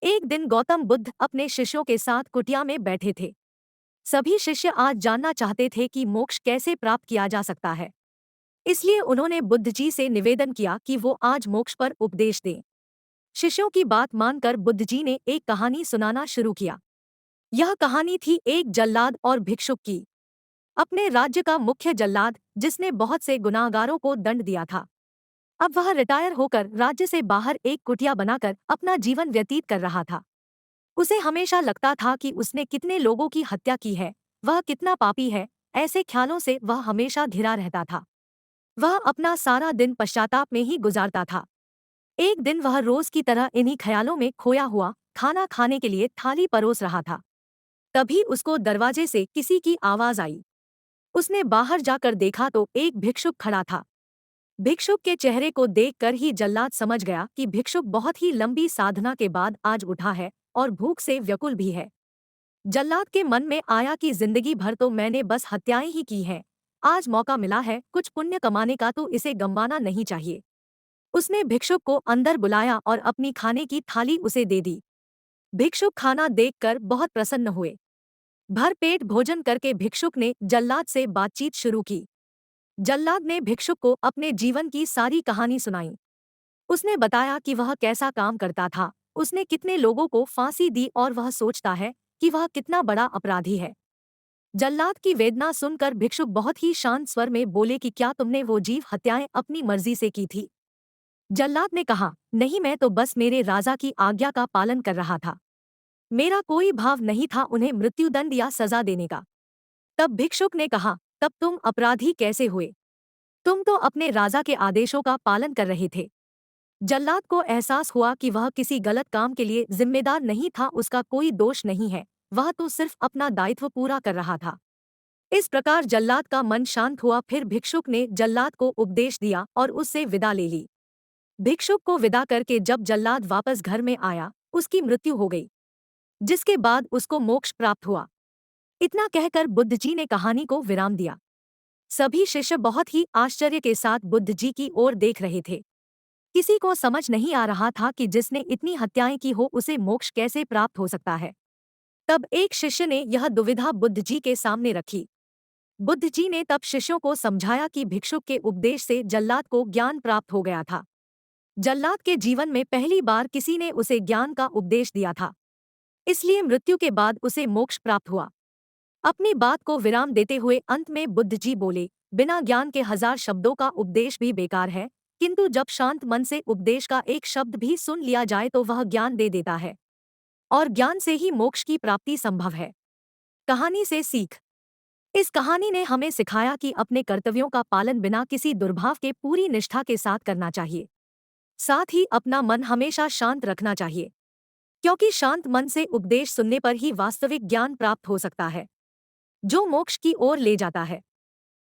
एक दिन गौतम बुद्ध अपने शिष्यों के साथ कुटिया में बैठे थे। सभी शिष्य आज जानना चाहते थे कि मोक्ष कैसे प्राप्त किया जा सकता है। इसलिए उन्होंने बुद्ध जी से निवेदन किया कि वो आज मोक्ष पर उपदेश दें। शिष्यों की बात मानकर बुद्ध जी ने एक कहानी सुनाना शुरू किया। यह कहानी थी एक जल्लाद और भिक्षुक की। अपने राज्य का मुख्य जल्लाद, जिसने बहुत से गुनाहगारों को दंड दिया था, अब वह रिटायर होकर राज्य से बाहर एक कुटिया बनाकर अपना जीवन व्यतीत कर रहा था। उसे हमेशा लगता था कि उसने कितने लोगों की हत्या की है, वह कितना पापी है। ऐसे ख्यालों से वह हमेशा घिरा रहता था। वह अपना सारा दिन पश्चाताप में ही गुजारता था। एक दिन वह रोज की तरह इन्हीं ख्यालों में खोया हुआ खाना खाने के लिए थाली परोस रहा था। तभी उसको दरवाजे से किसी की आवाज आई। उसने बाहर जाकर देखा तो एक भिक्षुक खड़ा था। भिक्षुक के चेहरे को देखकर ही जल्लाद समझ गया कि भिक्षुक बहुत ही लंबी साधना के बाद आज उठा है और भूख से व्याकुल भी है। जल्लाद के मन में आया कि जिंदगी भर तो मैंने बस हत्याएं ही की हैं। आज मौका मिला है कुछ पुण्य कमाने का, तो इसे गंवाना नहीं चाहिए। उसने भिक्षुक को अंदर बुलाया और अपनी खाने की थाली उसे दे दी। भिक्षुक खाना देखकर बहुत प्रसन्न हुए। भर पेट भोजन करके भिक्षुक ने जल्लाद से बातचीत शुरू की। जल्लाद ने भिक्षुक को अपने जीवन की सारी कहानी सुनाई। उसने बताया कि वह कैसा काम करता था, उसने कितने लोगों को फांसी दी और वह सोचता है कि वह कितना बड़ा अपराधी है। जल्लाद की वेदना सुनकर भिक्षुक बहुत ही शांत स्वर में बोले कि क्या तुमने वो जीव हत्याएं अपनी मर्जी से की थी? जल्लाद ने कहा, नहीं, मैं तो बस मेरे राजा की आज्ञा का पालन कर रहा था। मेरा कोई भाव नहीं था उन्हें मृत्युदंड या सजा देने का। तब भिक्षुक ने कहा, तब तुम अपराधी कैसे हुए? तुम तो अपने राजा के आदेशों का पालन कर रहे थे। जल्लाद को एहसास हुआ कि वह किसी गलत काम के लिए जिम्मेदार नहीं था, उसका कोई दोष नहीं है, वह तो सिर्फ अपना दायित्व पूरा कर रहा था। इस प्रकार जल्लाद का मन शांत हुआ। फिर भिक्षुक ने जल्लाद को उपदेश दिया और उससे विदा ले ली। भिक्षुक को विदा करके जब जल्लाद वापस घर में आया, उसकी मृत्यु हो गई, जिसके बाद उसको मोक्ष प्राप्त हुआ। इतना कहकर बुद्ध जी ने कहानी को विराम दिया। सभी शिष्य बहुत ही आश्चर्य के साथ बुद्ध जी की ओर देख रहे थे। किसी को समझ नहीं आ रहा था कि जिसने इतनी हत्याएं की हो उसे मोक्ष कैसे प्राप्त हो सकता है। तब एक शिष्य ने यह दुविधा बुद्ध जी के सामने रखी। बुद्ध जी ने तब शिष्यों को समझाया कि भिक्षुक के उपदेश से जल्लाद को ज्ञान प्राप्त हो गया था। जल्लाद के जीवन में पहली बार किसी ने उसे ज्ञान का उपदेश दिया था, इसलिए मृत्यु के बाद उसे मोक्ष प्राप्त हुआ। अपनी बात को विराम देते हुए अंत में बुद्ध जी बोले, बिना ज्ञान के 1000 शब्दों का उपदेश भी बेकार है, किंतु जब शांत मन से उपदेश का एक शब्द भी सुन लिया जाए तो वह ज्ञान दे देता है, और ज्ञान से ही मोक्ष की प्राप्ति संभव है। कहानी से सीख। इस कहानी ने हमें सिखाया कि अपने कर्तव्यों का पालन बिना किसी दुर्भाव के पूरी निष्ठा के साथ करना चाहिए। साथ ही अपना मन हमेशा शांत रखना चाहिए, क्योंकि शांत मन से उपदेश सुनने पर ही वास्तविक ज्ञान प्राप्त हो सकता है, जो मोक्ष की ओर ले जाता है।